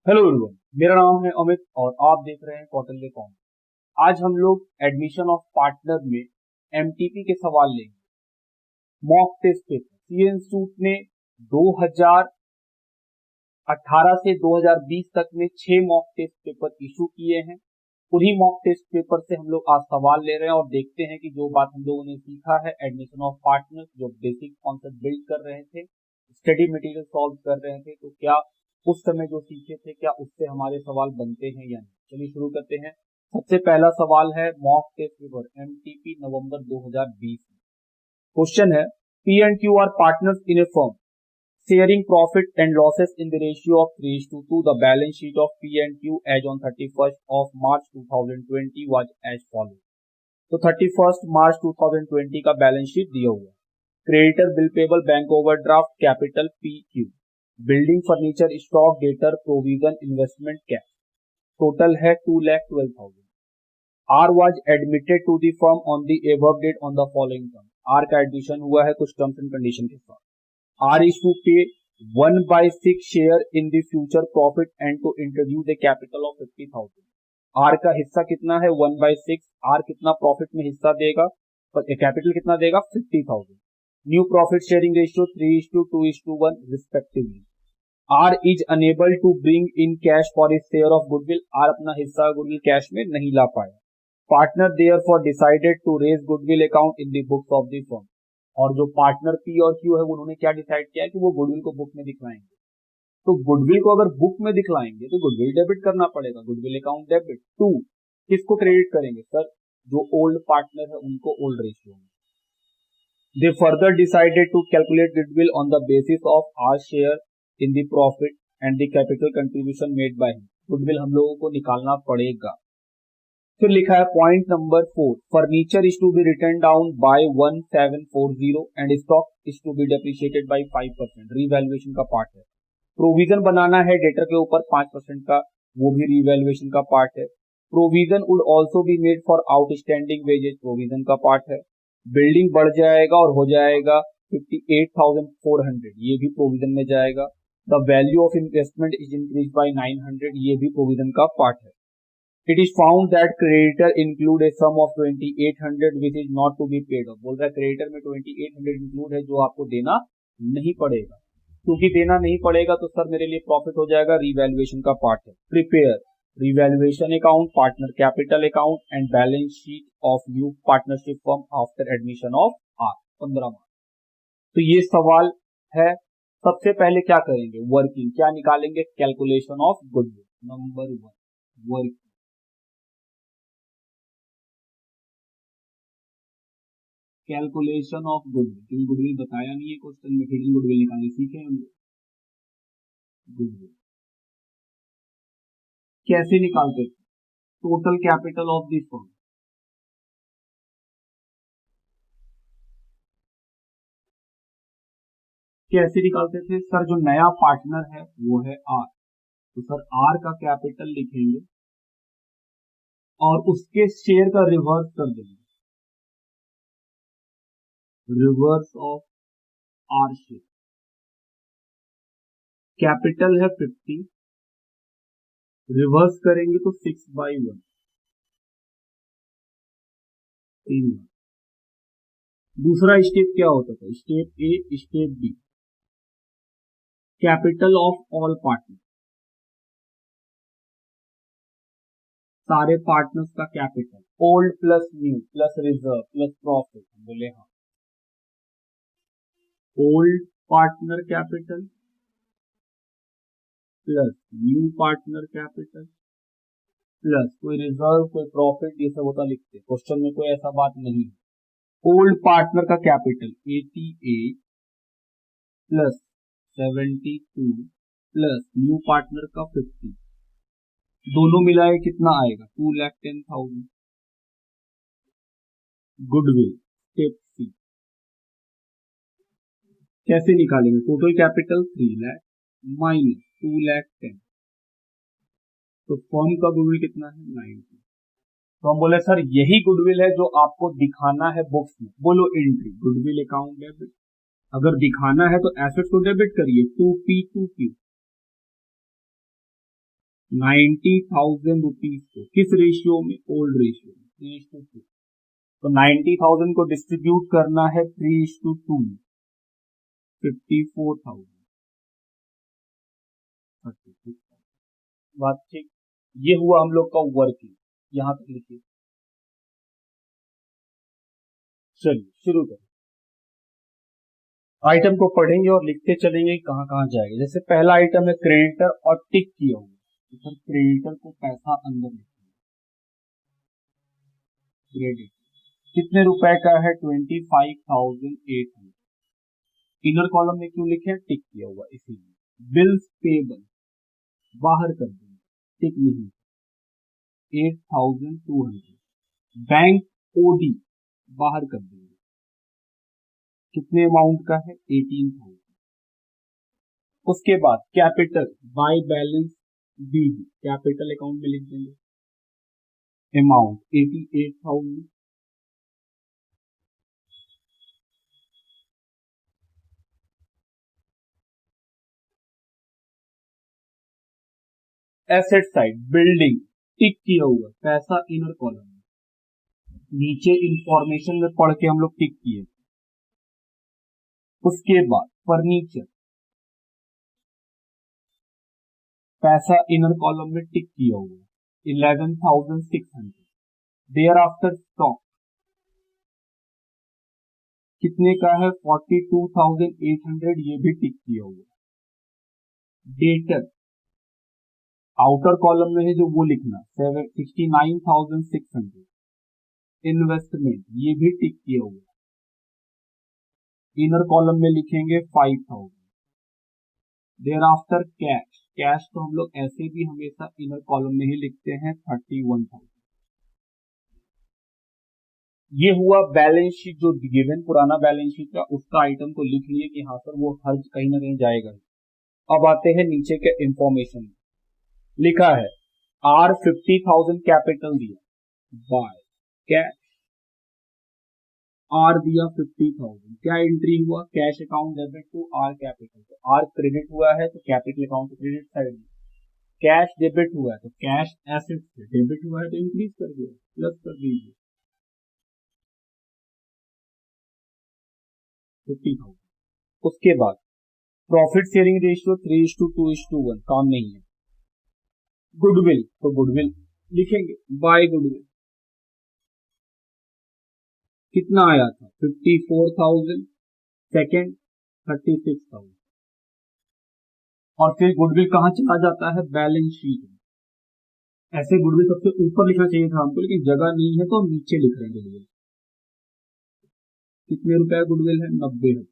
Hello everyone, मेरा नाम है अमित और आप देख रहे हैं क्वार्टरली अकाउंट। आज हम लोग एडमिशन ऑफ पार्टनर में एमटीपी के सवाल लेंगे। Mock test paper CA institute ने 2018 से 2020 तक में 6 मॉक टेस्ट पेपर इशू किए हैं। उन्हीं मॉक टेस्ट पेपर से हम लोग आज सवाल ले रहे हैं और देखते हैं कि जो बात हम लोगों ने सीखा है एडमिशन ऑफ पार्टनर, जो बेसिक कॉन्सेप्ट बिल्ड कर रहे थे, स्टडी मटेरियल सॉल्व कर रहे थे, तो क्या उस समय जो सीखे थे क्या उससे हमारे सवाल बनते हैं या नहीं। चलिए शुरू करते हैं। सबसे पहला सवाल है मॉक टेस्ट पेपर एमटीपी नवंबर 2020 में। क्वेश्चन है P and Q R partners in A firm sharing profit and losses in the ratio of 3:2. The balance sheet of P&Q as on 31st of March 2020 was as follows. तो 31st मार्च 2020 का balance sheet दिया हुआ है। Creditor bill payable bank overdraft capital PQ, building furniture stock debtor provision investment cash, total है 2,12,000। R was admitted to the firm on the above date on the following terms. R का admission हुआ है कुछ terms and condition के साथ। R is to pay 1/6 share in the future profit and to introduce a capital of 50,000. R का हिस्सा कितना है 1/6। R कितना प्रॉफिट में हिस्सा देगा, कैपिटल कितना देगा 50,000। New profit sharing ratio 3:2:1 respectively. R is unable to bring in cash for his share of goodwill. R अपना हिस्सा गुडविल कैश में नहीं ला पाया। Partner therefore decided to raise goodwill account in the books of the firm. और जो partner P और Q है उन्होंने क्या डिसाइड किया कि वो गुडविल को बुक में दिखलाएंगे। तो गुडविल को अगर बुक में दिखलाएंगे तो गुडविल डेबिट करना पड़ेगा, गुडविल अकाउंट डेबिट। टू, किसको क्रेडिट करेंगे सर, जो ओल्ड पार्टनर है उनको ओल्ड रेशियो में। They further decided to calculate goodwill on the basis of our share in the profit and the capital contribution made by him. Goodwill हम लोगों को निकालना पड़ेगा। फिर लिखा है point number 4, furniture is to be return down by 1740 and stock is to be depreciated by 5%। Revaluation का part है। प्रोविजन बनाना है डेटर के ऊपर 5% का, वो भी रीवैल्यूएशन का पार्ट है। Provision would also be made for outstanding wages, provision का पार्ट है। बिल्डिंग बढ़ जाएगा और हो जाएगा 58,400, ये भी प्रोविजन में जाएगा। The value of investment is increase by 900, ये भी प्रोविजन का पार्ट है। It is found that creditor include a sum of 2,800 which is not to be paid off। बोल रहा है क्रेडिटर में 2,800 इंक्लूड है जो आपको देना नहीं पड़ेगा। क्योंकि देना नहीं पड़ेगा तो सर मेरे लिए प्रॉफिट हो जाएगा, रीवैल्यूएशन का पार्ट है। Prepare revaluation account, partner capital account and balance sheet of new partnership firm after admission of R. 15 March. तो ये सवाल है। सबसे पहले क्या करेंगे, वर्किंग क्या निकालेंगे, calculation of goodwill. Number 1 working, calculation of goodwill. क्योंकि गुडविल बताया नहीं है क्वेश्चन में, हिडन गुडविल निकालने सीखे हम लोग। गुडविल कैसे निकालते थे, total capital of this firm, कैसे निकालते थे सर, जो नया पार्टनर है वो है आर, तो सर आर का कैपिटल लिखेंगे और उसके शेयर का रिवर्स कर देंगे, reverse of R share. Capital है 50, रिवर्स करेंगे तो 6/1, 3 लाख। दूसरा स्टेप क्या होता था, step A step B, capital of all partner, सारे पार्टनर्स का capital, old plus new plus reserve plus profit. बोले हाँ, old partner capital plus new partner capital plus कोई रिजर्व कोई प्रॉफिट, ये सब होता लिखते। क्वेश्चन में कोई ऐसा बात नहीं है। ओल्ड पार्टनर का capital 88 plus 72 plus new partner का 50, दोनों मिलाए कितना आएगा 2,10,000। गुडविल स्टेप सी, कैसे निकालेंगे, टोटल कैपिटल 3 लाख माइनस 2,10,000, तो फर्म का गुडविल कितना है 90। तो हम बोले सर यही गुडविल है जो आपको दिखाना है बुक्स में। बोलो एंट्री गुडविल अकाउंट डेबिट, अगर दिखाना है तो एसेट्स को डेबिट करिए 2P 2Q, 90,000 रुपीज को किस रेशियो में, ओल्ड रेशियो में 3:2। तो 90,000 को डिस्ट्रीब्यूट करना है 3:2 में, 54,000, 36,000। बात ठीक। ये हुआ हम लोग का वर्किंग, यहां तक लिखिए। चलिए शुरू करें। आइटम को पढ़ेंगे और लिखते चलेंगे कहां कहां जाएगा। जैसे पहला आइटम है क्रेडिटर और टिक किया हुआ, तो सर क्रेडिटर को पैसा अंदर लिखेंगे। क्रेडिट कितने रुपए का है, 25,800। इनर कॉलम में क्यों लिखे, टिक किया हुआ इसीलिए। बिल्स पेबल बाहर कर देंगे, टिक नहीं, 8,200। बैंक ओडी बाहर कर देंगे, कितने अमाउंट का है, 18,000। उसके बाद capital by balance BD, capital account में लिख देंगे, amount 88,000। Asset side building tick किया हुआ, पैसा इनर कॉलम में, नीचे इंफॉर्मेशन में पढ़ के हम लोग टिक किए। उसके बाद फर्नीचर, पैसा इनर कॉलम में टिक किया हुआ, 11,600। देयर आफ्टर स्टॉक कितने का है, 42,800, ये भी टिक किया हुआ। डेटर आउटर कॉलम में है जो वो लिखना, 69,600। इन्वेस्टमेंट ये भी टिक किया हुआ, इनर कॉलम में लिखेंगे 5,000। देयर आफ्टर कैश, कैश तो हम लोग ऐसे भी हमेशा इनर कॉलम में ही लिखते हैं, 31,000। ये हुआ बैलेंस शीट, जो गिवन पुराना बैलेंस शीट का उसका आइटम को लिख लिए कि हाँ सर वो हर कहीं ना कहीं जाएगा। अब आते हैं नीचे के इंफॉर्मेशन, लिखा है आर 50,000 कैपिटल दिया बाय कैश, आर दिया 50,000, क्या एंट्री हुआ, cash account debit to R capital. तो आर क्रेडिट हुआ है तो कैपिटल अकाउंट क्रेडिट साइड में, कैश डेबिट हुआ है तो कैश एसेट से डेबिट हुआ है तो इंक्रीज कर दिया, प्लस कर दीजिए 50,000। उसके बाद प्रॉफिट शेयरिंग रेशियो 3:2:1, काम नहीं है। गुडविल, तो गुडविल लिखेंगे बाय गुडविल, कितना आया था, 54,000, सेकेंड 36,000। और फिर गुडविल कहां चला जाता है, बैलेंस शीट में। ऐसे गुडविल सबसे ऊपर लिखना चाहिए था हमको, लेकिन जगह नहीं है तो हम नीचे लिख रहे हैं गुडविल। कितने रुपए गुडविल है, 90 है।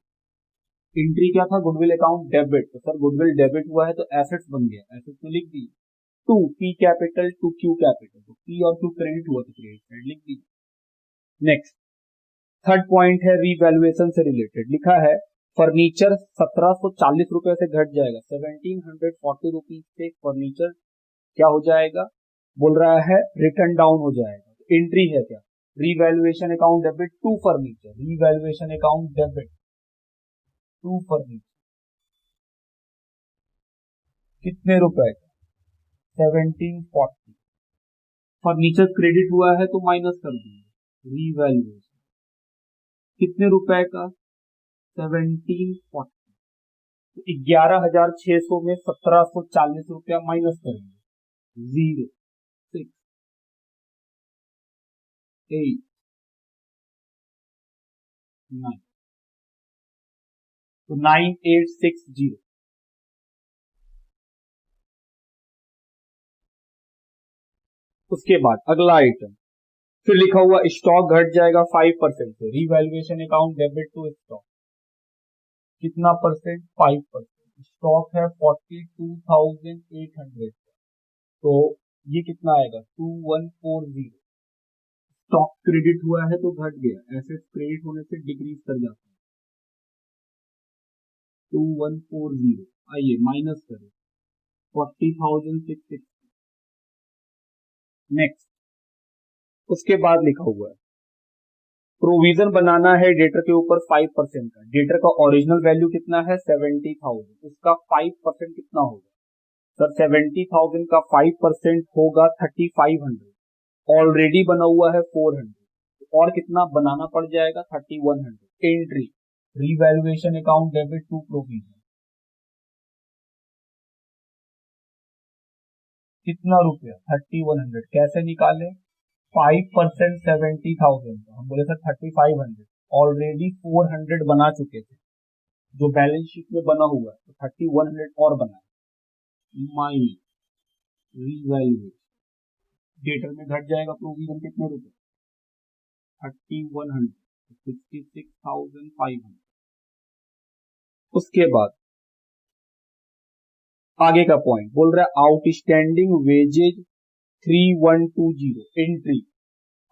एंट्री क्या था, गुडविल अकाउंट डेबिट, तो सर गुडविल डेबिट हुआ है तो एसेट्स बन गया, एसेट्स में लिख दी। To P capital to Q capital, तो पी और क्यू क्रेडिट हुआ तो क्रेडिट साइड लिख दी। नेक्स्ट थर्ड पॉइंट है रीवैल्यूएशन से रिलेटेड, लिखा है फर्नीचर 1740 रुपए से घट जाएगा, 1740 रुपीज से फर्नीचर क्या हो जाएगा, बोल रहा है रिटर्न डाउन हो जाएगा। तो एंट्री है क्या, revaluation account debit to furniture, revaluation account debit to furniture, कितने रुपए का, 1740। फर्नीचर क्रेडिट हुआ है तो माइनस कर दीजिए, रीवैल्यूएशन कितने रुपए का, 1740। 11,600 में 1,740 रुपया माइनस करेंगे, 0, 6, 8, 9, तो 9860। उसके बाद अगला आइटम फिर लिखा हुआ स्टॉक घट जाएगा 5% से, revaluation account debit to stock, कितना परसेंट, 5%। स्टॉक है 42,800, तो ये कितना आएगा, 2140। स्टॉक क्रेडिट हुआ है तो घट गया, एसेट क्रेडिट होने से डिक्रीज कर जाता है, 2140। आइए माइनस करें 40,660। नेक्स्ट उसके बाद लिखा हुआ है प्रोविजन बनाना है डेटर के ऊपर 5% का, डेटर का ओरिजिनल वैल्यू कितना है 70,000, उसका 5% कितना होगा, सर 70,000 का 5% होगा 3,500, ऑलरेडी बना हुआ है 400, और कितना बनाना पड़ जाएगा 3,100। Entry revaluation account debit to provision, कितना रुपया 3,100, कैसे निकाले 5% 70,000 का, हम बोले सर 3,500, ऑलरेडी 400 बना चुके थे जो बैलेंस शीट में बना हुआ है, तो 3,100 और बना, माइनस रीवैल्यूएशन, डेटर में घट जाएगा प्रोविजन कितने रुपए 3,100, 66,500। उसके बाद आगे का पॉइंट बोल रहा है outstanding wages 3,120, entry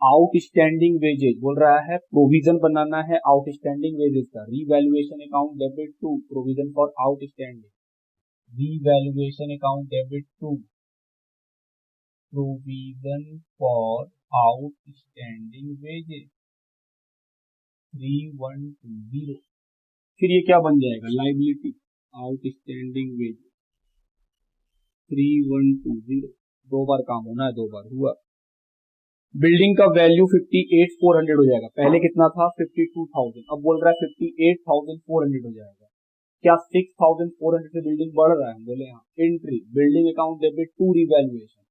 outstanding wages बोल रहा है प्रोविजन बनाना है आउटस्टैंडिंग वेजेज का, revaluation account debit to provision for outstanding, revaluation account debit to provision for outstanding wages 3,120। फिर ये क्या बन जाएगा लाइबिलिटी आउटस्टैंडिंग वेजेज 3,120, दो बार काम होना है, दो बार हुआ। बिल्डिंग का वैल्यू 58,400 हो जाएगा, पहले कितना था 52,000, अब बोल रहा है 58,400 हो जाएगा। क्या 6,400 से बिल्डिंग बढ़ रहा है, हम बोले हाँ। Entry building account debit to revaluation,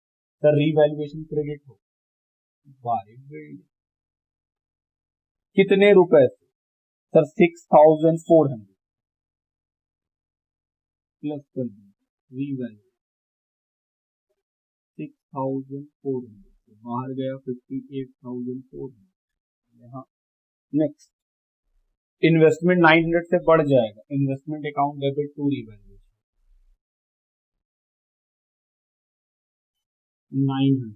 sir revaluation credit हो बाय बिल्डिंग, कितने रुपए से सर 6,400 प्लस कर दी रीवैल्यू 6,400, बाहर गया 58,400 यहाँ। नेक्स्ट इन्वेस्टमेंट 900 से बढ़ जाएगा, investment account debit to revaluation 900,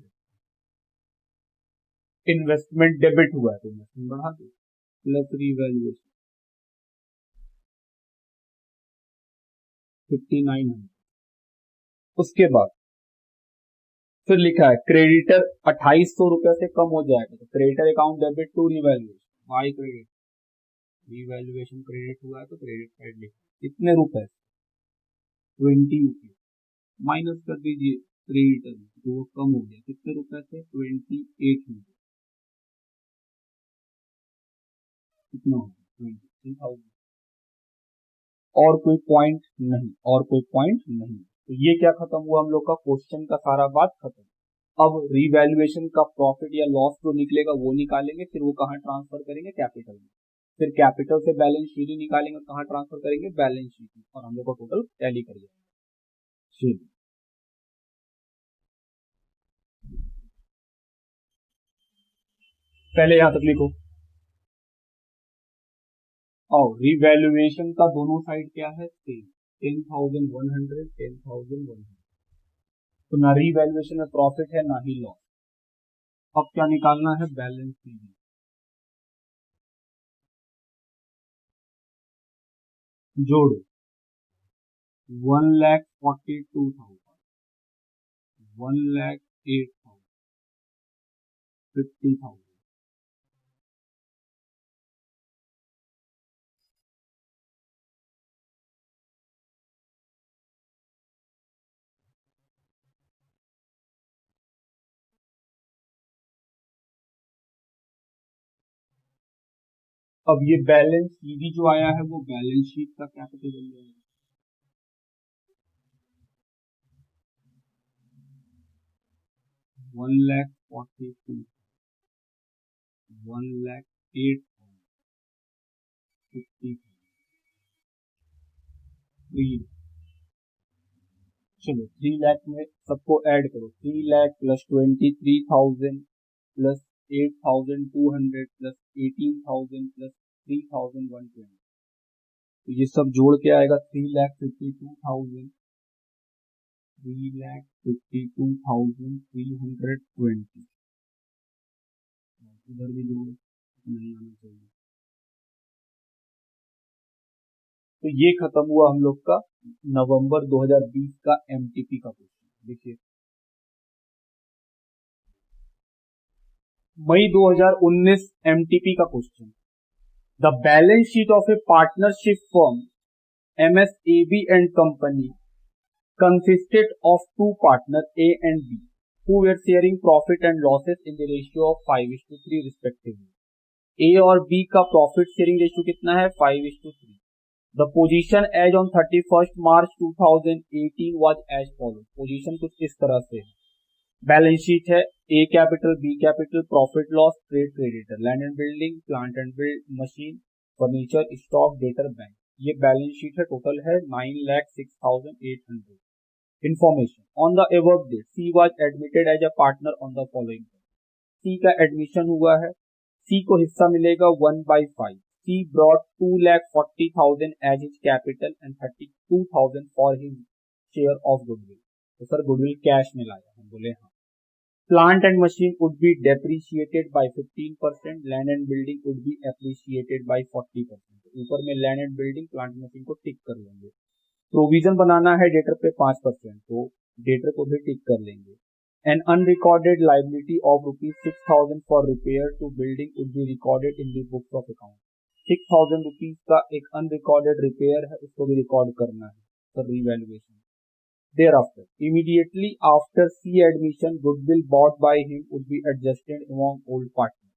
investment debit हुआ है तो इन्वेस्टमेंट बढ़ा दो प्लस रीवैल्यूएशन 5,900। उसके बाद फिर लिखा है क्रेडिटर 2,800 रुपए से कम हो जाएगा, तो creditor account debit to revaluation by credit, revaluation credit हुआ है तो क्रेडिट साइड लिखा, कितने रुपए 20 रुपये, माइनस कर दीजिए क्रेडिटर तो वो कम हो गया, कितने रुपए से 2800, कितना होगा 23,000। और कोई पॉइंट नहीं, और कोई पॉइंट नहीं, तो ये क्या खत्म हुआ हम लोग का क्वेश्चन का सारा बात खत्म। अब रीवैल्यूएशन का प्रॉफिट या लॉस जो निकलेगा वो निकालेंगे, फिर वो कहाँ ट्रांसफर करेंगे कैपिटल में, फिर कैपिटल से बैलेंस शीट ही निकालेंगे, कहाँ ट्रांसफर करेंगे बैलेंस शीट में, और हम लोग को टोटल टैली कर जाएगा। पहले यहां तक लिखो, और रिवैल्यूएशन का दोनों साइड क्या है सेम, 10,100 10,100, तो ना रिवैल्यूएशन में प्रॉफिट है ना ही लॉस। अब क्या निकालना है बैलेंस शीट, जोड़ो 1,42,000 1,08,000 50,000, अब ये बैलेंस सीधी जो आया है वो बैलेंस शीट का कैपिटल बन जाएगा, 1,42,000 1,08,000 50,000, चलो 3 लाख में सबको ऐड करो, 3 lakh plus 23,000 plus 8,200 plus 18,000 plus 3,120, तो ये सब जोड़ के आएगा 3,52,000 3,52,320, इधर भी जोड़ नहीं आना चाहिए। तो ये खत्म हुआ हम लोग का नवंबर 2020 का एमटीपी का क्वेश्चन। देखिए मई 2019 एमटीपी का question, the balance sheet of a partnership firm MSAB and company consisted of two partners A and B who were sharing profit and losses in the ratio of 5:3 respectively. A और B का profit sharing ratio कितना है? 5:3. The position as on 31st March 2018 was as follows. Position कुछ इस तरह से है. Balance sheet है A capital, B capital, profit loss, trade creditor, land and building, plant and build machine, furniture, stock, debtor, bank. ये balance sheet है. Total है 9,06,800. Information on the above date C was admitted as a partner on the following. C का admission हुआ है. C को हिस्सा मिलेगा 1/5. C brought 2,40,000 as his capital and 32,000 for his share of goodwill. तो sir goodwill cash में लाया. हम बोले हाँ. Plant and machine would be depreciated by 15%. Land and building would be appreciated by 40%. ऊपर में land and building, plant machine को टिक कर लेंगे. प्रोविजन बनाना है डेटर पे 5%, तो डेटर को भी टिक कर लेंगे. An unrecorded liability of ₹6,000 for repair to building would be recorded in the books of account. 6,000 rupees का एक अनरिकॉर्डेड रिपेयर है, उसको भी रिकॉर्ड करना है for revaluation. Thereafter, immediately after C admission, goodwill bought by him would be adjusted among old partners.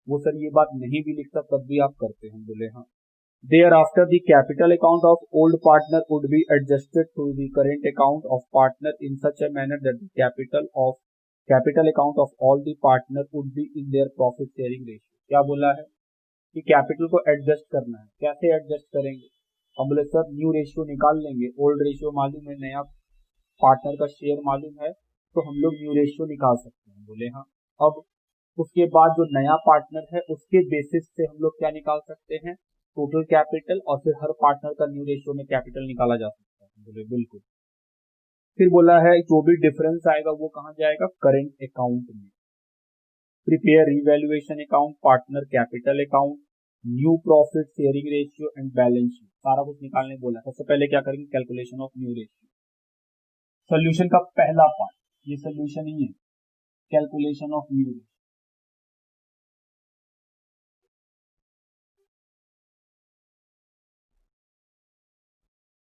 वो sir ये बात नहीं भी लिखता तब भी आप करते हैं. बोले हाँ. Thereafter, the capital account of old partner would be adjusted to the current account of partner in such a manner that the capital account of all the partners would be in their profit sharing ratio. क्या बोला है कि capital को adjust करना है. कैसे adjust करेंगे? हम बोले सर न्यू रेशियो निकाल लेंगे. ओल्ड रेशियो मालूम है, नया पार्टनर का शेयर मालूम है, तो हम लोग न्यू रेशियो निकाल सकते हैं. बोले हाँ. अब उसके बाद जो नया पार्टनर है उसके बेसिस से हम लोग क्या निकाल सकते हैं? टोटल कैपिटल, और फिर हर पार्टनर का न्यू रेशियो में कैपिटल निकाला जा सकता है. बोले बिल्कुल. फिर बोला है जो भी डिफरेंस आएगा वो कहाँ जाएगा? करेंट अकाउंट में. Prepare revaluation account, partner capital account, new profit sharing ratio and balance sheet, सारा कुछ निकालने बोला. सबसे पहले क्या करेंगे? Calculation of new ratio. Solution का पहला पार्ट ये सोल्यूशन ही है, calculation of new ratio.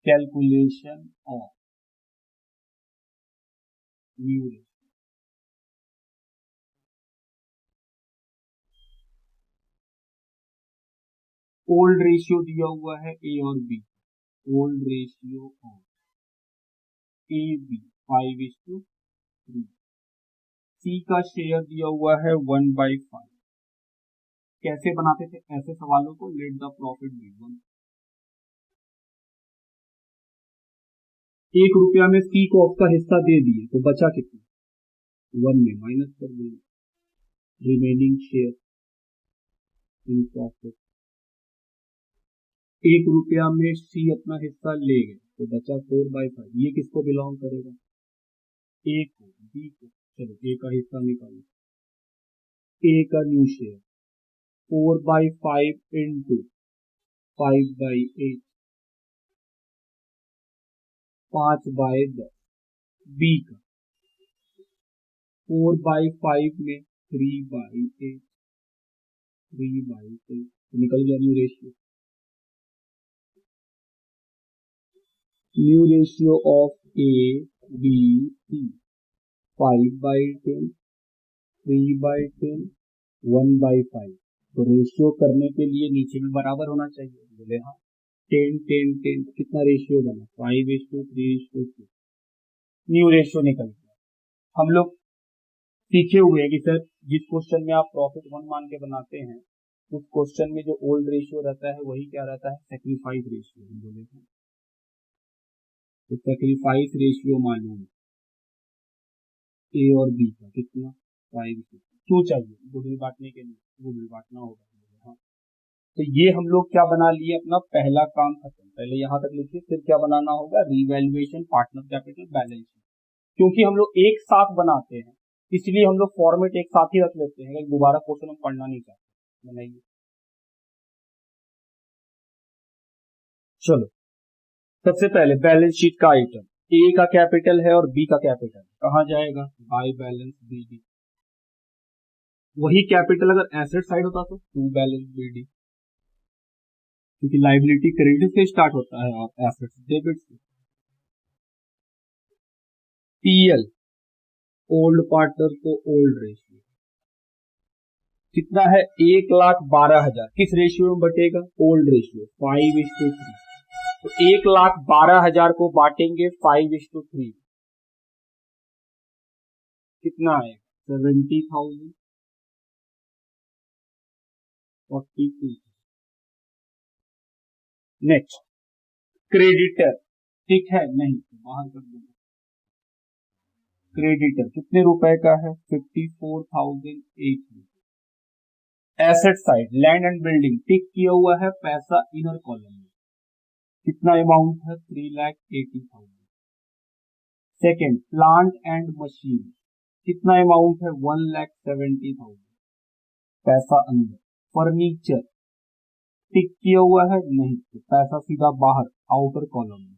Calculation of new ratio. Old ratio दिया हुआ है ए और B. Old ratio of A B 5:3. C का शेयर दिया हुआ है 1/5. कैसे बनाते थे ऐसे सवालों को? Let the profit B 1. ₹1 में सी को उसका हिस्सा दे दिए तो बचा कितना? 1 में माइनस कर देंगे. Remaining share in profit. ₹1 में सी अपना हिस्सा ले गए तो बचा 4/5. ये किसको बिलोंग करेगा? ए को, बी को. चलो ए का हिस्सा निकालो. ए का न्यू शेयर 4/5 इंटू 5/8 5/10. बी का 4/5 में 3/8 3/8 तो निकल गया new ratio. New ratio of A B C 5/10 3/10 1/5. तो रेशियो करने के लिए नीचे में बराबर होना चाहिए. बोले हाँ. 10 10 10 कितना रेशियो बना? 5:3:2. न्यू रेशियो निकल गया. हम लोग सीखे हुए हैं कि सर जिस क्वेश्चन में आप प्रॉफिट 1 मान के बनाते हैं उस क्वेश्चन में जो ओल्ड रेशियो रहता है वही क्या रहता है? Sacrifice ratio. बोले हाँ. तो सैक्रिफाइस रेशियो मालूम है ए और बी का कितना? 5. क्यों चाहिए? गुडविल बांटने के लिए. गुडविल बांटना होगा. हाँ. तो ये हम लोग क्या बना लिए? अपना पहला काम खत्म. पहले यहाँ तक लिखिए, फिर क्या बनाना होगा? Revaluation, partner capital, balance sheet. क्योंकि हम लोग एक साथ बनाते हैं इसलिए हम लोग फॉर्मेट एक साथ ही रख लेते हैं. दोबारा क्वेश्चन हम पढ़ना नहीं चाहते. बनाइए. चलो सबसे पहले बैलेंस शीट का आइटम. ए का कैपिटल है और बी का कैपिटल कहाँ जाएगा? By balance B D. वही कैपिटल अगर एसेट साइड होता तो टू बैलेंस बी डी, क्योंकि लाइबिलिटी क्रेडिट से स्टार्ट होता है और एसेट्स डेबिट से. टीएल ओल्ड पार्टनर को ओल्ड रेशियो कितना है 1,12,000 किस रेशियो में बटेगा ओल्ड रेशियो 5:3 तो 1,12,000 को बांटेंगे 5:3 कितना है 70,000 42 नेक्स्ट क्रेडिटर ठीक है नहीं तो बाहर कर देंगे क्रेडिटर कितने रुपए का है 54,800 asset side land and building tick किया हुआ है पैसा इनर कॉलम में कितना अमाउंट है 3,80,000 सेकेंड प्लांट एंड मशीन कितना अमाउंट है 1,70,000 पैसा अंदर फर्नीचर टिक किया हुआ है नहीं तो पैसा सीधा बाहर आउटर कॉलम में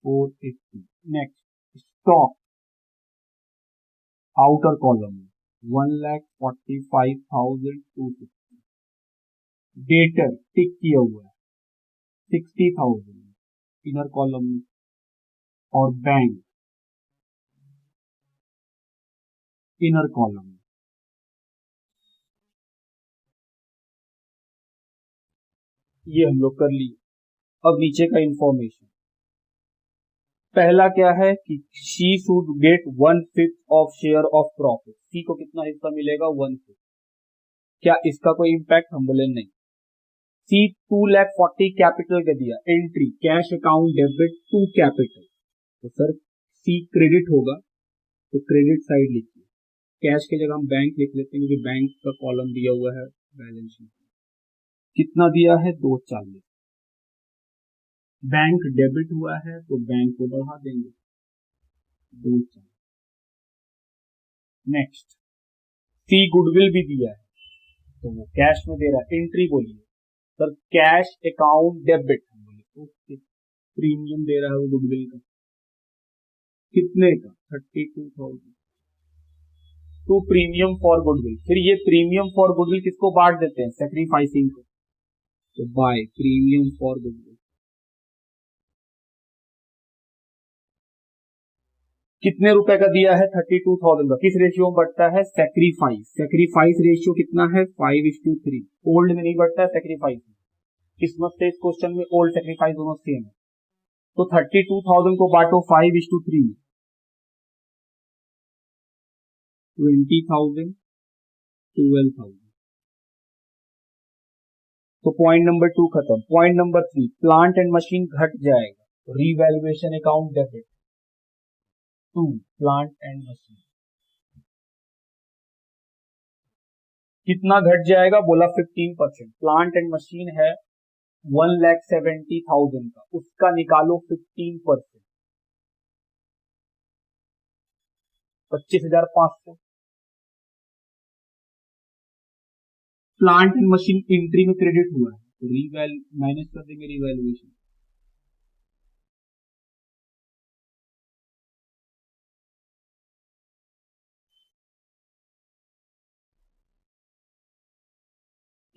480 नेक्स्ट स्टॉक आउटर कॉलम में 1,45,260 डेटर टिक किया हुआ है 60,000 इनर कॉलम में और बैंक इनर कॉलम में ये हम लोग कर लिए। अब नीचे का इंफॉर्मेशन पहला क्या है कि she should get 1/5 of share of profit C को कितना हिस्सा मिलेगा 1/5 क्या इसका कोई इम्पैक्ट हम बोले नहीं। सी 2,40,000 कैपिटल का दिया entry cash account debit to capital तो सर सी क्रेडिट होगा तो क्रेडिट साइड लिखिए कैश की जगह हम बैंक लिख लेते हैं क्योंकि बैंक का कॉलम दिया हुआ है बैलेंस शीट कितना दिया है 240 बैंक डेबिट हुआ है तो बैंक को बढ़ा देंगे 240 नेक्स्ट सी गुडविल भी दिया है तो वो कैश में दे रहा है एंट्री बोलिए सर कैश अकाउंट डेबिट बोले ओके प्रीमियम दे रहा है वो गुडविल का कितने का 32,000 तो प्रीमियम फॉर गुडविल फिर ये प्रीमियम फॉर गुडविल किसको बांट देते हैं सेक्रीफाइसिंग को तो बाय प्रीमियम फॉर गुडविल कितने रुपए का दिया है 32,000 का किस रेशियो में बढ़ता है सेक्रीफाइस रेशियो कितना है 5:3 ओल्ड में नहीं बढ़ता है सेक्रीफाइस में किस्मत से इस क्वेश्चन में ओल्ड सेक्रीफाइस दोनों सेम है तो 32,000 को बांटो 5:3 20,000 12,000 तो पॉइंट नंबर 2 खत्म। Point number 3 plant and machine घट जाएगा revaluation account debit to plant and machine कितना घट जाएगा बोला 15% प्लांट एंड मशीन है 1,70,000 का उसका निकालो 15% 25,500 प्लांट एंड मशीन एंट्री में क्रेडिट हुआ है तो माइनस कर देंगे रिवैल्यूएशन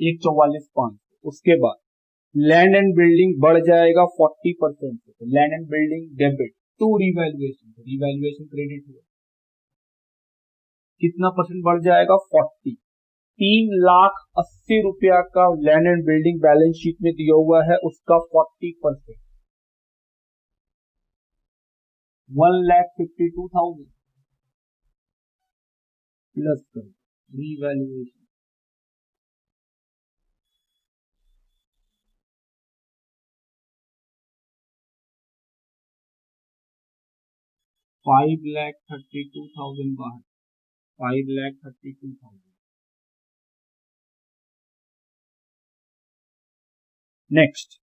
एक 44,500 उसके बाद लैंड एंड बिल्डिंग बढ़ जाएगा 40% से land and building debit to revaluation credit हुआ कितना परसेंट बढ़ जाएगा 40 3,80,000 रुपया का land and building balance sheet में दिया हुआ है उसका 40% 1,52,000 प्लस कर रिवैल्यूएशन 5,32,000 बाहर 5,32,000 नेक्स्ट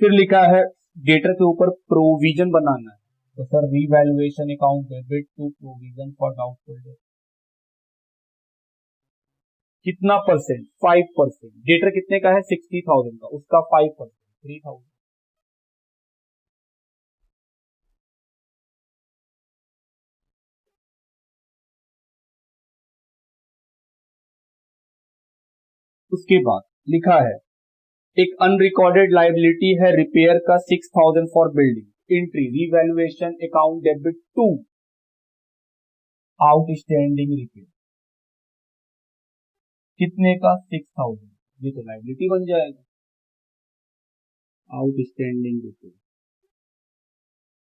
फिर लिखा है डेटर के ऊपर प्रोविजन बनाना है तो sir revaluation account debit to provision for doubtful debt कितना परसेंट 5% डेटर कितने का है 60,000 का उसका 5% 3,000 उसके बाद लिखा है एक अनरिकॉर्डेड लाइबिलिटी है रिपेयर का 6,000 for building entry revaluation account debit to outstanding repair कितने का 6000, ये तो लायबिलिटी बन जाएगा। आउटस्टैंडिंग रिपेयर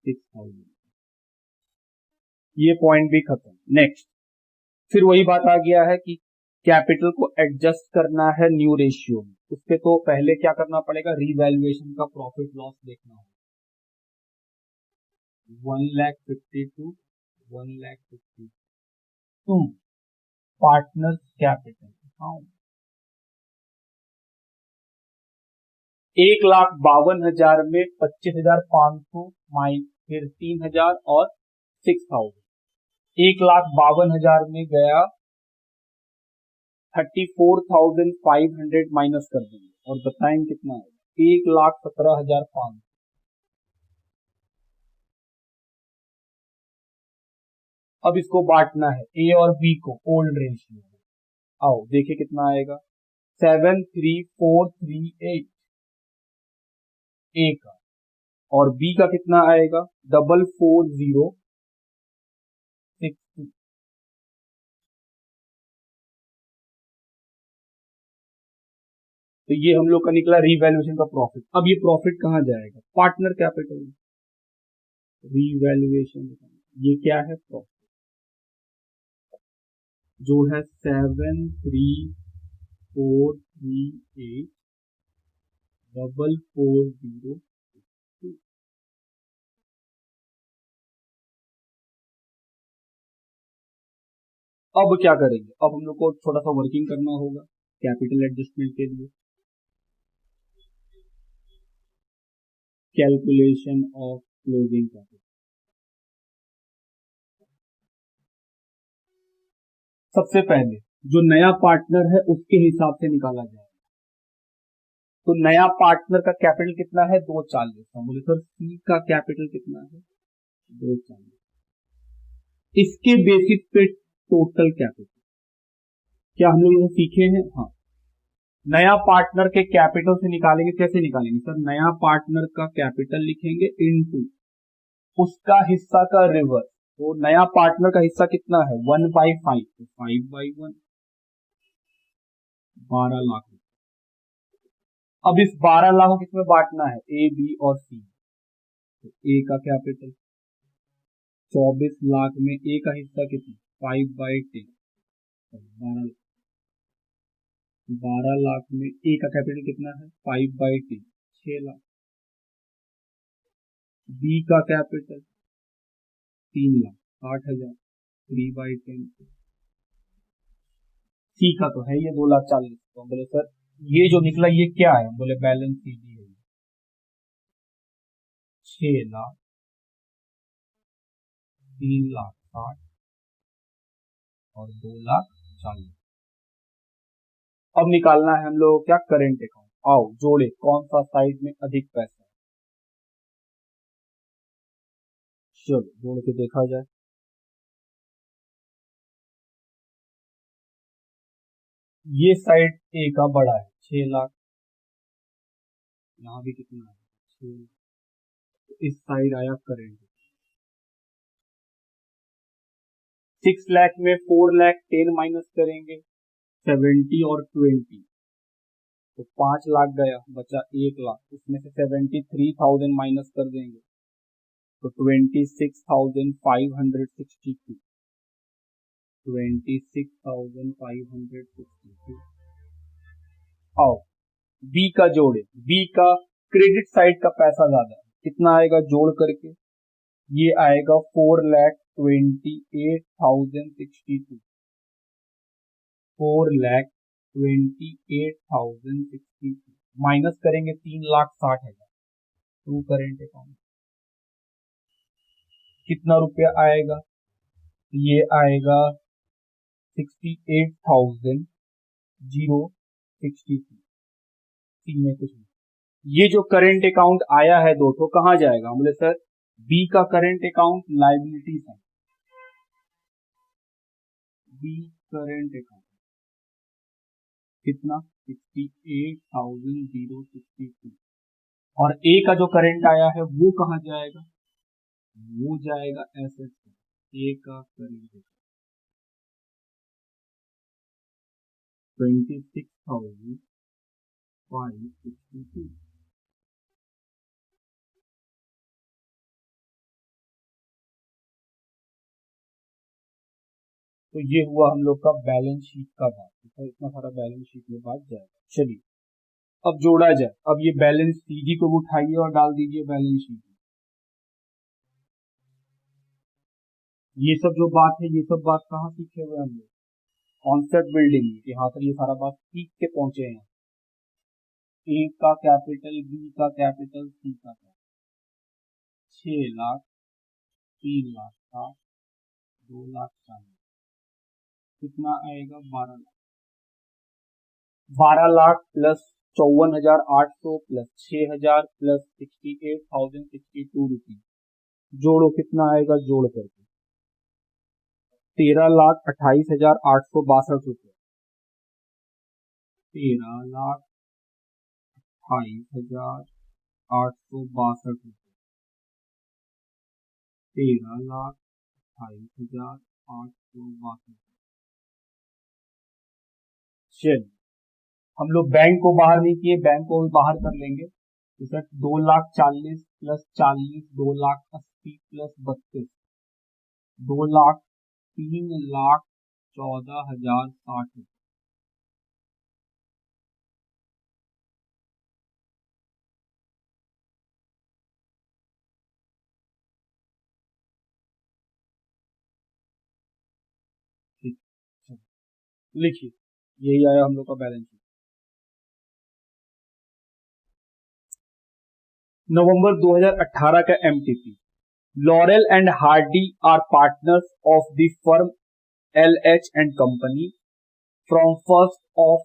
6000, ये पॉइंट भी खत्म। नेक्स्ट, फिर वही बात आ गया है कि कैपिटल को एडजस्ट करना है न्यू रेशियो में। उसके तो पहले क्या करना पड़ेगा, रीवैल्यूएशन का प्रॉफिट लॉस देखना होगा। 1,52,1,52 पार्टनर्स कैपिटल अकाउंट 1,52,000 में 25,500 फिर 3,000 और 6,000। 1,52,000 में गया 34,500 माइनस कर देंगे और बताएंगे कितना है, 1,17,500। अब इसको बांटना है ए और बी को ओल्ड रेशियो में। आओ देखिए कितना आएगा, 7,3,4,3,8 ए का, और बी का कितना आएगा 4,4,0,6,2। तो ये हम लोग का निकला रीवैल्यूएशन का प्रॉफिट। अब ये प्रॉफिट कहाँ जाएगा, पार्टनर कैपिटल में। रीवैल्यूएशन ये क्या है, प्रॉफिट जो है 7,3,4,3,8,4,4,0। अब क्या करेंगे, अब हम लोग को थोड़ा सा वर्किंग करना होगा कैपिटल एडजस्टमेंट के लिए। कैलकुलेशन ऑफ क्लोजिंग कैपिटल, सबसे पहले जो नया पार्टनर है उसके हिसाब से निकाला जाएगा। तो नया पार्टनर का कैपिटल कितना है, 240। बोले सर सी का कैपिटल कितना है, 240। इसके बेसिस पे टोटल कैपिटल क्या हम लोग सीखे हैं। हाँ, नया पार्टनर के कैपिटल से निकालेंगे, कैसे निकालेंगे सर, नया पार्टनर का कैपिटल लिखेंगे इनटू उसका हिस्सा का रिवर्स। तो नया पार्टनर का हिस्सा कितना है 1/5, तो 5/1, 12 लाख। अब इस 12 लाख को किसमें बांटना है, ए बी और सी। तो ए का कैपिटल 24 लाख में ए का हिस्सा कितना 5/10, 12 लाख में ए का कैपिटल कितना है 5/10, 6 लाख। बी का कैपिटल 3,60,000, 3/10। सी का तो है ये 2,40,000। तो बोले सर ये जो निकला ये क्या है, बोले बैलेंस शीट है 6 लाख, 3,60,000 और 2,40,000। अब निकालना है हम लोगों को क्या, करेंट अकाउंट। आओ जोड़े कौन सा साइड में अधिक पैसा है, चलो जोड़ के देखा जाए। ये साइड ए का बड़ा है 6 लाख, यहाँ भी कितना है 6 लाख। तो इस साइड आया करेंट, 6 लाख में 4 लाख 10 माइनस करेंगे 70 और 20, तो 5 लाख गया, बचा 1 लाख। इसमें से 73,000 माइनस कर देंगे तो 26,562, 26,562। आओ बी का जोड़े, बी का क्रेडिट साइड का पैसा ज्यादा है, कितना आएगा जोड़ करके, ये आएगा 4,28,062, 4,28,062 माइनस करेंगे 3,60,000 टू करेंट अकाउंट। कितना रुपया आएगा, ये आएगा 68,062। में कुछ नहीं, ये जो करेंट अकाउंट आया है दोस्तों कहां जाएगा, बोले सर बी का करेंट अकाउंट लायबिलिटी है, बी करेंट अकाउंट कितना 68,062, और ए का जो करंट आया है वो कहां जाएगा, वो जाएगा एसेट, ए का करंट। 26,562। तो ये हुआ हम लोग का बैलेंस शीट का भाग। तो इतना सारा बैलेंस शीट में बात जाएगा। चलिए अब जोड़ा जाए। अब ये बैलेंस सीधी को उठाइए और डाल दीजिए बैलेंस शीट में। ये सब जो बात है, ये सब बात कहाँ सीखे हुए हम लोग? कॉन्सेप्ट बिल्डिंग में। यहाँ पर ये सारा बात सीख के पहुंचे हैं। ए का कैपिटल, बी का कैपिटल, सी का कैपिटल। 6 लाख, 3 लाख 60, 2 लाख 40, कितना आएगा? 12 lakh. 12 lakh plus 54,800 plus 6,000 plus 68,062 rupees. जोड़ो कितना आएगा जोड़ करके? 13,28,862 रुपये। 13,28,862 रुपये। 13,28,862। चलिए हम लोग बैंक को बाहर नहीं किए, बैंक को बाहर कर लेंगे। तो सर 2,40,000 प्लस 40, 2,80,000 प्लस 32, 2,03,14,060। ठीक, लिखिए यही आया हम लोग का बैलेंस शीट। नवंबर 2018 का MTP. Laurel and Hardy are partners of the firm LH and company from 1st of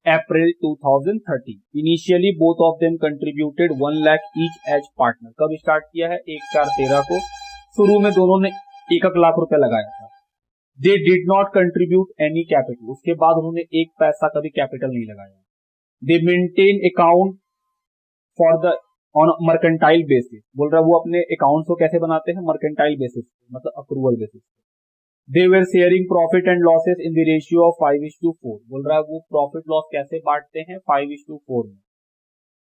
April 2030. Initially both of them contributed 1 lakh each as partner. कब start किया है? 1/4/13 को। शुरू में दोनों ने 1 लाख रुपए लगाया था। They did not contribute any capital. उसके बाद उन्होंने एक पैसा कभी कैपिटल नहीं लगाया। They maintain account for the on mercantile basis. बोल रहा है वो अपने अकाउंट्स को कैसे बनाते हैं? मर्केंटाइल बेसिस, मतलब accrual basis. They were sharing profit and losses in the ratio of 5:4. बोल रहा है वो प्रॉफिट लॉस कैसे बांटते हैं? 5:4 में।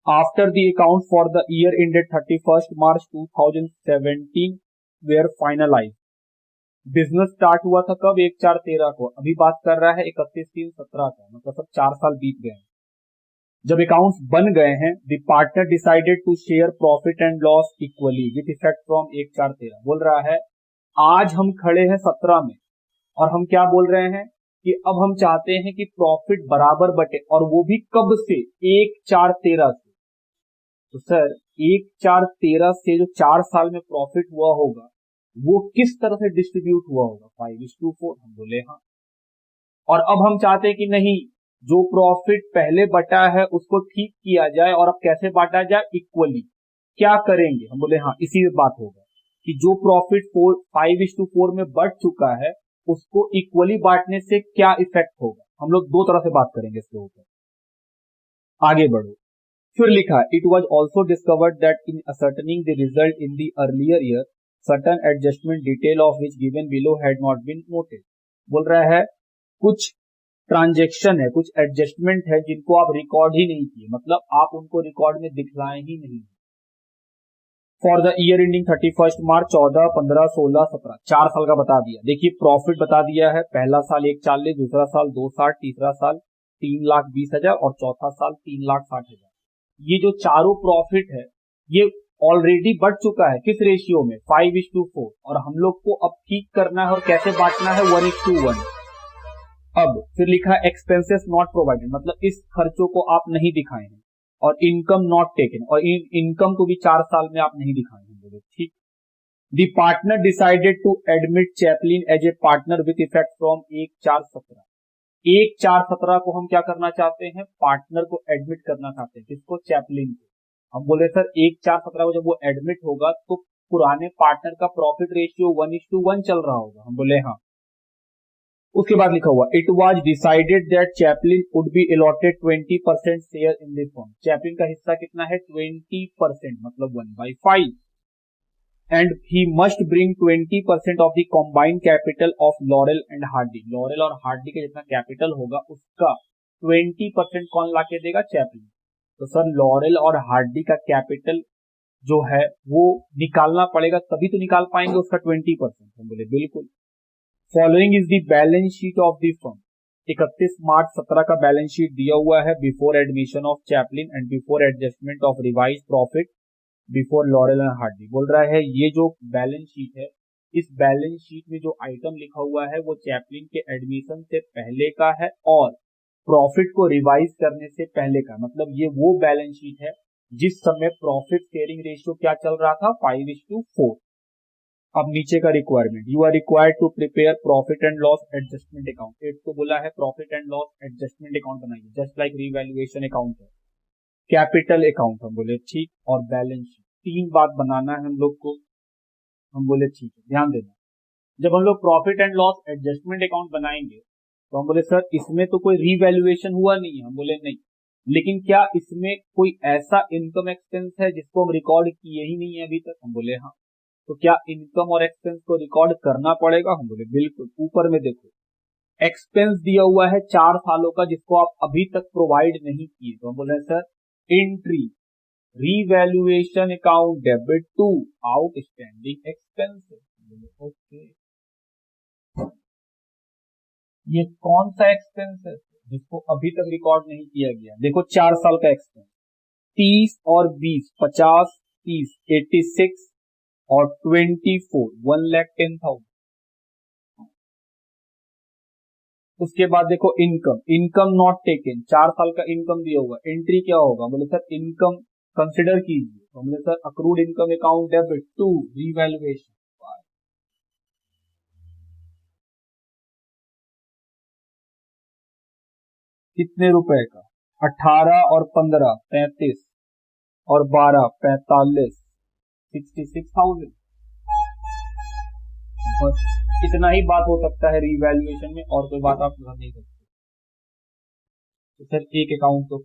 After the accounts for the year ended 31st March 2017 were finalized. Business start हुआ था कब? 1/4/13 को। अभी बात कर रहा है 31/3/17 का, मतलब सब 4 साल बीत गए हैं। जब अकाउंट्स बन गए हैं, the partner decided to share profit and loss equally with effect from 1/4/13। बोल रहा है आज हम खड़े हैं 17 में और हम क्या बोल रहे हैं कि अब हम चाहते हैं कि प्रॉफिट बराबर बटे, और वो भी कब से? 1/4/13 से। तो सर 1/4/13 से जो 4 साल में प्रॉफिट हुआ होगा वो किस तरह से डिस्ट्रीब्यूट हुआ होगा? 5:4। हम बोले हाँ। और अब हम चाहते हैं कि नहीं, जो प्रॉफिट पहले बटा है उसको ठीक किया जाए, और अब कैसे बांटा जाए? इक्वली। क्या करेंगे? हम बोले हाँ, इसी में बात होगा कि जो प्रॉफिट 5:4 में बढ़ चुका है उसको इक्वली बांटने से क्या इफेक्ट होगा। हम लोग दो तरह से बात करेंगे इसके ऊपर। आगे बढ़ो। फिर लिखा, it was also discovered that in ascertaining the result in the earlier year certain adjustment detail of which given below had not been noted. बोल रहा है कुछ ट्रांजेक्शन है, कुछ एडजस्टमेंट है जिनको आप रिकॉर्ड ही नहीं किए, मतलब आप उनको रिकॉर्ड में दिखलाए ही नहीं। For the year ending 31st मार्च 14, 15, 16, 17, 4 साल का बता दिया। देखिए प्रॉफिट बता दिया है, पहला साल 1,40,000, दूसरा साल 2,60,000, तीसरा साल 3,20,000 और चौथा साल 3,60,000। ये जो चारों प्रॉफिट है ये ऑलरेडी बढ़ चुका है। किस रेशियो में? 5:4। और हम लोग को अब ठीक करना है और कैसे बांटना है? 1:1। अब फिर लिखा एक्सपेंसेस नॉट प्रोवाइडेड, मतलब इस खर्चों को आप नहीं दिखाए हैं, और इनकम नॉट टेकन, और इनकम को भी 4 साल में आप नहीं दिखाए हैं। ठीक। The partner decided to admit Chaplin as a partner with effect from 1/4/17। 1/4/17 को हम क्या करना चाहते हैं? पार्टनर को एडमिट करना चाहते हैं। किसको? चैपलिन को। हम बोले सर 1/4/17 को जब वो एडमिट होगा तो पुराने पार्टनर का प्रॉफिट रेशियो 1:1 चल रहा होगा। हम बोले हाँ। उसके बाद लिखा हुआ, it was decided that Chaplin would be allotted 20% share in this firm. Chaplin का हिस्सा कितना है? 20%, मतलब 1/5। And he must bring 20% of the combined capital of laurel and Hardy. Laurel और हार्डी का जितना कैपिटल होगा उसका 20% कौन लाके देगा? चैपलिन। तो सर लॉरेल और हार्डी का कैपिटल जो है वो निकालना पड़ेगा, तभी तो निकाल पाएंगे उसका 20%। हम बोले बिल्कुल। Following is the balance sheet of the firm. 31 मार्च 17 का बैलेंस शीट दिया हुआ है, before admission of Chaplin and before adjustment of revise profit before laurel and Hardy. बोल रहा है ये जो बैलेंस शीट है, इस बैलेंस शीट में जो आइटम लिखा हुआ है वो चैपलिन के एडमिशन से पहले का है और प्रॉफिट को रिवाइज करने से पहले का। मतलब ये वो बैलेंस शीट है जिस समय प्रॉफिट शेयरिंग रेशियो क्या चल रहा था? 5:4। अब नीचे का requirement, you are required to prepare profit and loss adjustment account. एक तो बोला है profit and loss adjustment account बनाइए, जस्ट लाइक रीवैल्यूएशन अकाउंट है, कैपिटल अकाउंट। हम बोले ठीक, और बैलेंस शीट, 3 बात बनाना है हम लोग को। हम बोले ठीक है, ध्यान देना। जब हम लोग profit and loss adjustment account बनाएंगे तो हम बोले सर इसमें तो कोई रीवैल्यूएशन हुआ नहीं है। हम बोले नहीं, लेकिन क्या इसमें कोई ऐसा इनकम एक्सपेंस है जिसको हम रिकॉर्ड किए ही नहीं है अभी तक? हम बोले हाँ। तो क्या इनकम और एक्सपेंस को रिकॉर्ड करना पड़ेगा? हम बोले बिल्कुल। ऊपर में देखो एक्सपेंस दिया हुआ है 4 सालों का जिसको आप अभी तक प्रोवाइड नहीं किए। तो हम बोले sir entry revaluation account debit to outstanding expenses. Okay, ये कौन सा एक्सपेंस है जिसको अभी तक रिकॉर्ड नहीं किया गया? देखो 4 साल का एक्सपेंस, 30 और 20, 50, 30, 86 और 24, 1,10,000। उसके बाद देखो इनकम, इनकम नॉट टेकन, 4 साल का इनकम दिया हुआ, एंट्री क्या होगा? बोले सर इनकम कंसिडर कीजिए। तो बोले sir accrued income account debit to revaluation. कितने रुपए का? 18 और 15 35 और 12 45, 66,000। बस इतना ही बात हो सकता है रीवैल्यूएशन में, और कोई बात आप कर नहीं सकते। तो सर एक अकाउंट तो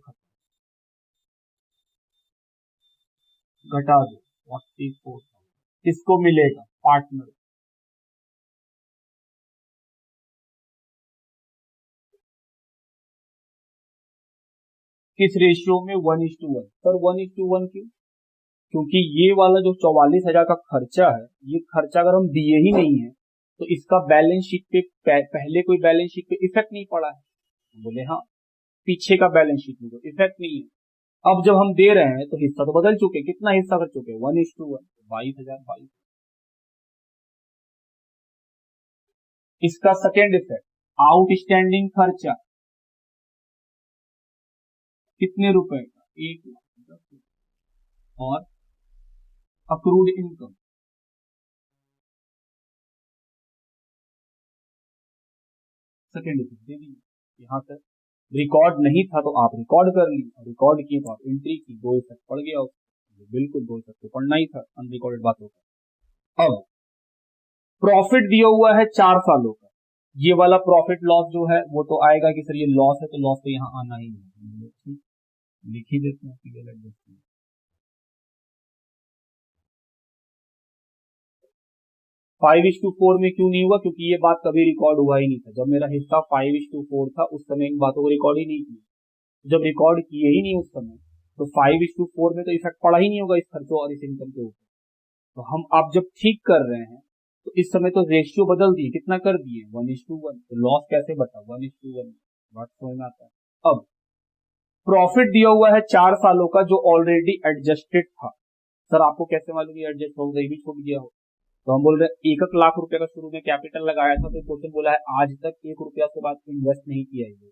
घटा दो, 44,000 किसको मिलेगा? पार्टनर। किस रेशियो में? 1:1। सर 1:1 क्यों? क्योंकि ये वाला जो 44,000 का खर्चा है, ये खर्चा अगर हम दिए ही नहीं है तो इसका बैलेंस शीट पे पहले कोई बैलेंस शीट पे इफेक्ट नहीं पड़ा है। बोले हाँ, पीछे का बैलेंस शीट में तो इफेक्ट नहीं है। अब जब हम दे रहे हैं तो हिस्सा तो बदल चुके, कितना हिस्सा कर चुके? 1:1, 22,000। इसका सेकेंड इफेक्ट, आउटस्टैंडिंग खर्चा कितने रुपए का? 1,10,000। और अक्रूड इनकम, सेकेंड इफेक्ट दे दीजिए। यहाँ तक रिकॉर्ड नहीं था तो आप रिकॉर्ड कर ली, रिकॉर्ड किए तो आप एंट्री की, 2 इफेक्ट पड़ गया उसको। बिल्कुल बोल सकते, पढ़ना ही था, अनरिकॉर्डेड बात होगा। अब प्रॉफिट दिया हुआ है 4 सालों का, ये वाला प्रॉफिट लॉस जो है वो तो आएगा कि सर ये लॉस है तो लॉस तो यहाँ आना ही है, लिख ही देते हैं पीएल एडजस्टमेंट। 5:4 में क्यों नहीं हुआ? क्योंकि ये बात कभी रिकॉर्ड हुआ ही नहीं था। जब मेरा हिस्सा 5:4 था उस समय इन बातों को रिकॉर्ड ही नहीं किया। जब रिकॉर्ड किए ही नहीं उस समय तो 5:4 में तो इफेक्ट पड़ा ही नहीं होगा इस खर्चों और इस इनकम के ऊपर। तो हम आप जब ठीक कर रहे हैं तो इस समय तो रेशियो बदल दिए, कितना कर दिए? 1:1। तो लॉस कैसे बचा? 1:1। बात समझ में आता है। अब प्रॉफिट दिया हुआ है 4 सालों का जो ऑलरेडी एडजस्टेड था। सर आपको कैसे मालूम ये एडजस्ट हो गई भी, छूट गया हो? तो हम बोल रहे हैं 1,00,000 रुपए का शुरू में कैपिटल लगाया था तो क्वेश्चन बोला है आज तक 1 रुपया के बाद इन्वेस्ट नहीं किया है।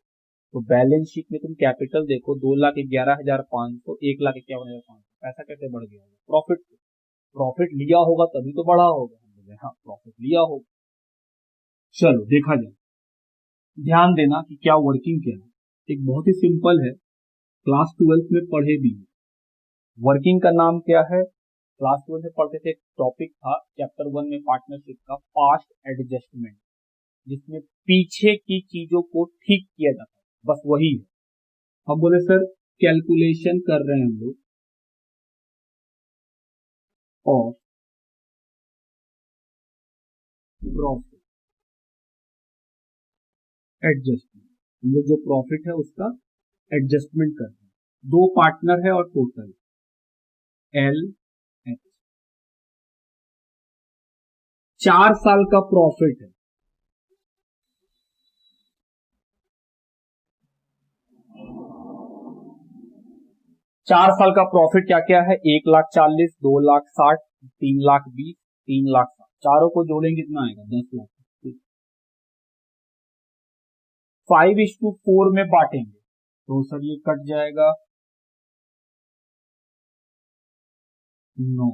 तो बैलेंस शीट में तुम कैपिटल देखो, 2,11,500, 1,51,500, पैसा कैसे बढ़ गया होगा? प्रॉफिट, प्रॉफिट लिया होगा तभी तो बढ़ा होगा। हम बोले हाँ प्रॉफिट लिया होगा। चलो देखा जाए, ध्यान देना कि क्या वर्किंग क्या है। एक बहुत ही सिंपल है, क्लास 12 में पढ़े भी। वर्किंग का नाम क्या है? क्लास 12 में पढ़ते थे, टॉपिक था चैप्टर 1 में पार्टनरशिप का, पास्ट एडजस्टमेंट, जिसमें पीछे की चीजों को ठीक किया जाता है, बस वही है। हम बोले सर कैलकुलेशन कर रहे हैं हम लोग और प्रॉफिट एडजस्टमेंट, हम लोग जो प्रॉफिट है उसका एडजस्टमेंट करते हैं। दो पार्टनर है और टोटल एल एच, 4 साल का प्रॉफिट है। चार साल का प्रॉफिट क्या क्या है? 1,40,000, 2,60,000, 3,20,000, 3,60,000, चारों को जोड़ेंगे कितना आएगा? 10 लाख। 5:4 में बांटेंगे तो सर ये कट जाएगा 9।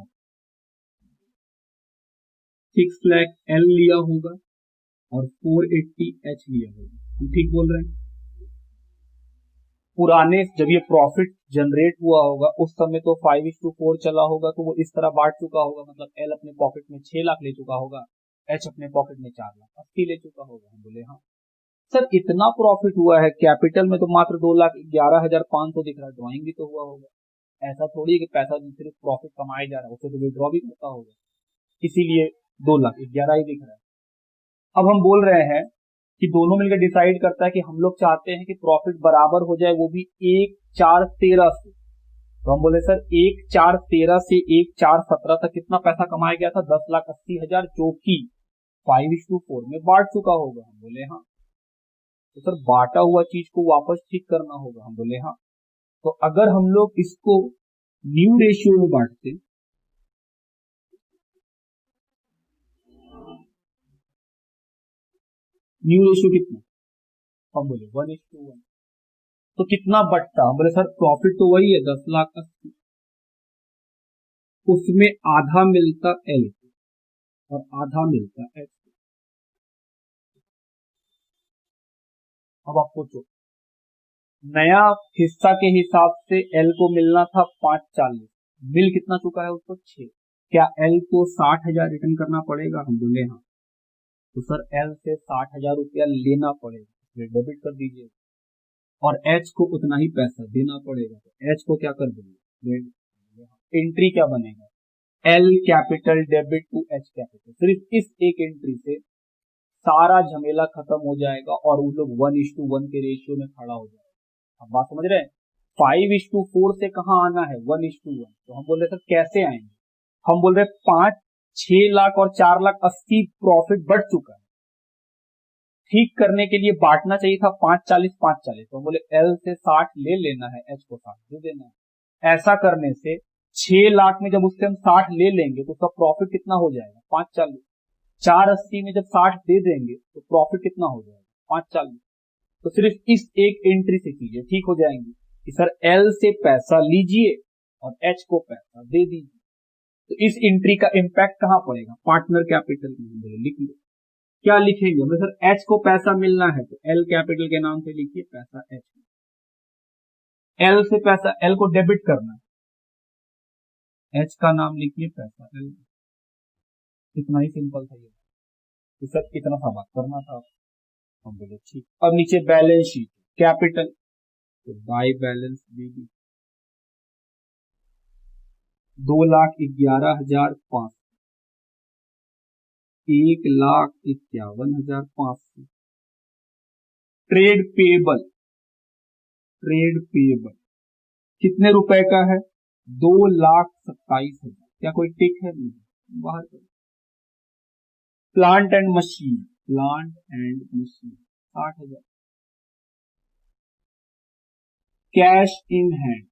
6 लाख एल लिया होगा और 480 एच लिया होगा, ठीक बोल रहे हैं? पुराने जब ये प्रॉफिट जनरेट हुआ होगा उस समय तो 5:4 चला होगा, तो वो इस तरह बांट चुका होगा, मतलब एल अपने पॉकेट में 6 लाख ले चुका होगा, एच अपने पॉकेट में 4,80,000 ले चुका होगा। हम बोले हाँ सर इतना प्रॉफिट हुआ है, कैपिटल में तो मात्र 2,11,500 दिख रहा है, ड्रॉइंग भी तो हुआ होगा। ऐसा थोड़ी है कि पैसा सिर्फ प्रॉफिट कमाया जा रहा है, उसे तो विड्रॉ भी करता होगा, इसीलिए 2,11,000 ही दिख रहा है। अब हम बोल रहे हैं कि दोनों मिलकर डिसाइड करता है कि हम लोग चाहते हैं कि प्रॉफिट बराबर हो जाए, वो भी 1,4,13 से। तो हम बोले सर 1,4,13 से 1,4,17 तक कितना पैसा कमाया गया था? 10,80,000, जो कि 5:4 में बांट चुका होगा। हम बोले हाँ। तो सर बांटा हुआ चीज को वापस ठीक करना होगा। हम बोले हाँ। तो अगर हम लोग इसको न्यू रेशियो में बांटते, न्यू रेशियो कितना? हम बोले 1:1। तो कितना बटता? हम बोले सर प्रॉफिट तो वही है 10,80,000, उसमें आधा मिलता एल और आधा मिलता एच। अब आप सोचो, नया हिस्सा के हिसाब से एल को मिलना था 5,40,000, मिल कितना चुका है उसको? 6। क्या एल को 60,000 रिटर्न करना पड़ेगा? हम बोले हाँ। तो सर एल से 60,000 रुपया लेना पड़ेगा, डेबिट कर दीजिए, और एच को उतना ही पैसा देना पड़ेगा। तो एच को क्या कर देंगे? एंट्री क्या बनेगा? L capital debit to H capital. सिर्फ इस एक एंट्री से सारा झमेला खत्म हो जाएगा और वो लोग 1:1 के रेशियो में खड़ा हो जाएगा। आप बात समझ रहे हैं? 5:4 से कहां आना है? 1:1। तो हम बोल रहे सर कैसे आएंगे? हम बोल रहे 5, 6 लाख और 4,80,000 प्रॉफिट बढ़ चुका है, ठीक करने के लिए बांटना चाहिए था 5,40,000, 5,40,000। तो हम बोले एल से 60 ले लेना है, एच को 60 दे देना है। ऐसा करने से 6 लाख में जब उससे हम 60 ले लेंगे तो उसका प्रॉफिट कितना हो जाएगा? 5,40,000। 480 में जब 60 दे देंगे तो प्रॉफिट कितना हो जाएगा? 5,40,000। तो सिर्फ इस एक एंट्री से चीजें ठीक हो जाएंगी कि सर एल से पैसा लीजिए और एच को पैसा दे दीजिए। तो इस एंट्री का इंपैक्ट कहां पड़ेगा? पार्टनर कैपिटल में। लिख लो क्या लिखेंगे? हमें सर एच को पैसा मिलना है तो एल कैपिटल के नाम से लिखिए पैसा एच। एल से पैसा, एल को डेबिट करना है, एच का नाम लिखिए पैसा एल। इतना ही सिंपल था ये। तो सर इतना सा बात करना था। हम बोले ठीक। अब नीचे बैलेंस शीट कैपिटल, तो by balance BB 2,11,500, 1,51,500। Trade payable, trade payable कितने रुपए का है? 2,27,000। क्या कोई टिक है? बाहर करो। Plant and machine, plant and machine 60,000। Cash in hand,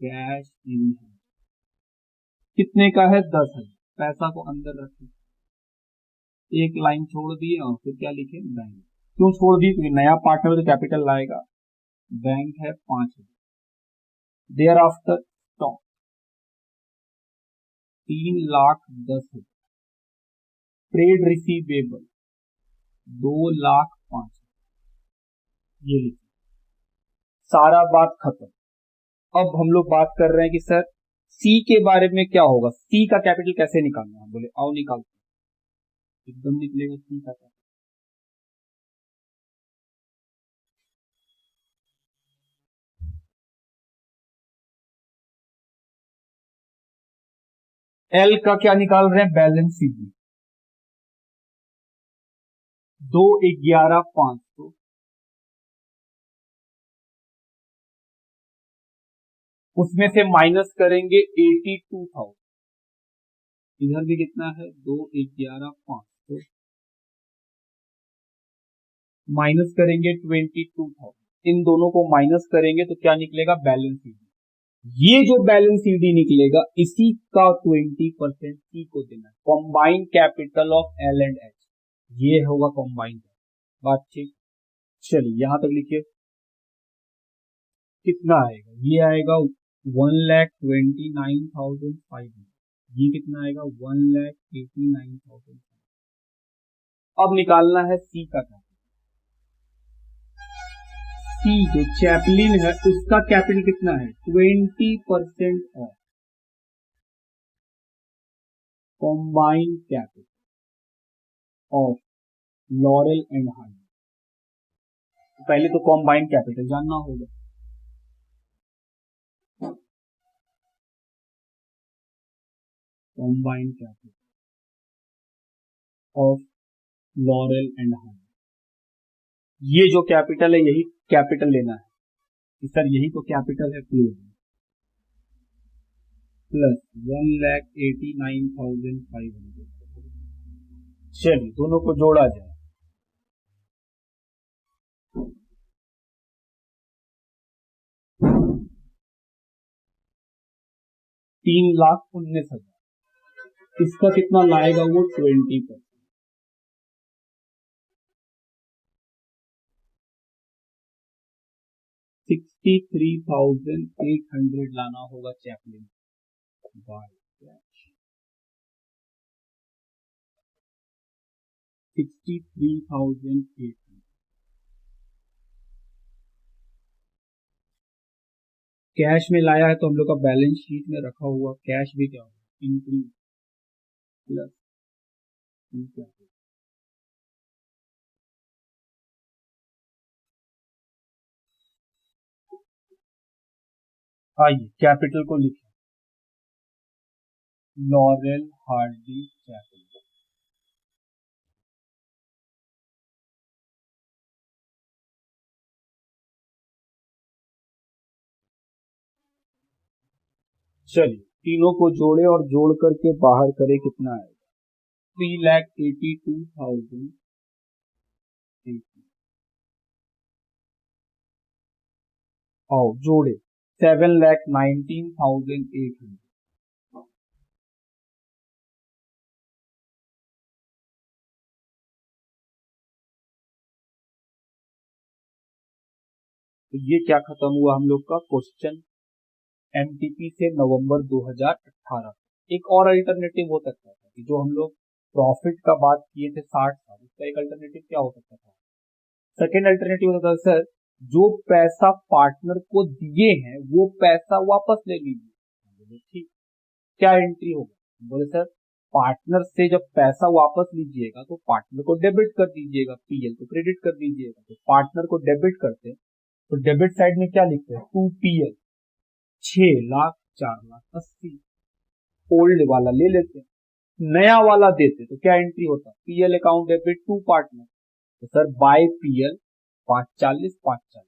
cash in hand कितने का है? 10,000। पैसा को अंदर रखें, एक लाइन छोड़ दिए और फिर क्या लिखे? बैंक। क्यों छोड़ दिए? क्योंकि नया पार्टनर तो कैपिटल लाएगा। बैंक है 5,000। Thereafter stock 3,10,000। Trade receivable 2,05,000। ये लिखिए, सारा बात खत्म। अब हम लोग बात कर रहे हैं कि सर सी के बारे में क्या होगा, सी का कैपिटल कैसे निकालना है? बोले आओ निकालते हैं। एकदम निकलेगा सी का कैपिटल। एल का क्या निकाल रहे हैं? Balance sheet. 2,11,500 उसमें से माइनस करेंगे 82,000, इधर भी कितना है 2,11,500 माइनस करेंगे 22,000, इन दोनों को माइनस करेंगे तो क्या निकलेगा बैलेंस ईडी। ये जो बैलेंस ईडी निकलेगा इसी का 20% सी को देना है, combined capital of L and H, ये होगा कॉम्बाइंड। बात ठीक, चलिए यहां तक लिखिए कितना आएगा, ये आएगा 1,29,500, ये कितना आएगा 1,89,000। अब निकालना है सी का कैपिटल। सी जो चैपलिन है उसका कैपिटल कितना है 20% of combined capital of laurel and Hardy. पहले तो कॉम्बाइंड कैपिटल जानना होगा, combined capital of laurel and Hardy. ये जो कैपिटल है यही कैपिटल लेना है कि सर यही तो कैपिटल है, प्लस 1,89,500। चलिए दोनों को जोड़ा जाए, $3,19,000, इसका कितना लाएगा वो 20%, 63,800 लाना होगा चैपलिन बाय कैश, 63,800। कैश में लाया है तो हम लोग का बैलेंस शीट में रखा हुआ कैश भी क्या होगा इंक्रीज प्लस, आइए कैपिटल को लिखें, लॉरेल हार्डी कैपिटल। चलिए तीनों को जोड़े और जोड़ करके बाहर करें कितना आएगा 3,82,000। आओ जोड़े 7,19,800। तो ये क्या खत्म हुआ हम लोग का क्वेश्चन एमटीपी से नवंबर 2018। एक और अल्टरनेटिव हो सकता था कि जो हम लोग प्रॉफिट का बात किए थे 60 साल, उसका एक अल्टरनेटिव क्या हो सकता था, सेकेंड अल्टरनेटिव होता था सर जो पैसा पार्टनर को दिए हैं वो पैसा वापस ले लीजिए। बोले ठीक, क्या एंट्री होगा, बोले सर पार्टनर से जब पैसा वापस लीजिएगा तो पार्टनर को डेबिट कर दीजिएगा, पीएल को क्रेडिट कर दीजिएगा। तो पार्टनर को डेबिट करते तो डेबिट साइड में क्या लिखते हैं 2PL 6,04,80,000, ओल्ड वाला ले लेते, नया वाला देते तो क्या एंट्री होता PL account debit to partner, तो सर बाय पीएल 540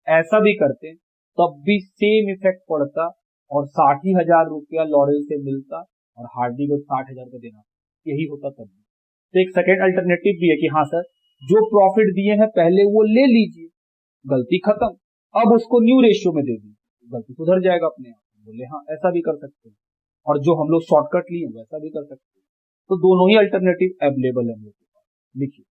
ऐसा भी करते तब भी सेम इफेक्ट पड़ता और 60,000 रुपया लॉरेल से मिलता और हार्डी को 60,000 का देना, यही होता तब भी। तो एक सेकेंड अल्टरनेटिव भी है कि हाँ सर जो प्रॉफिट दिए हैं पहले वो ले लीजिए, गलती खत्म, अब उसको न्यू रेशियो में दे दीजिए, गलती सुधर जाएगा अपने आप। बोले हाँ ऐसा भी कर सकते हैं, और जो हम लोग शॉर्टकट लिए वैसा भी कर सकते हैं। तो दोनों ही अल्टरनेटिव अवेलेबल है हम लोग के पास, लिखिए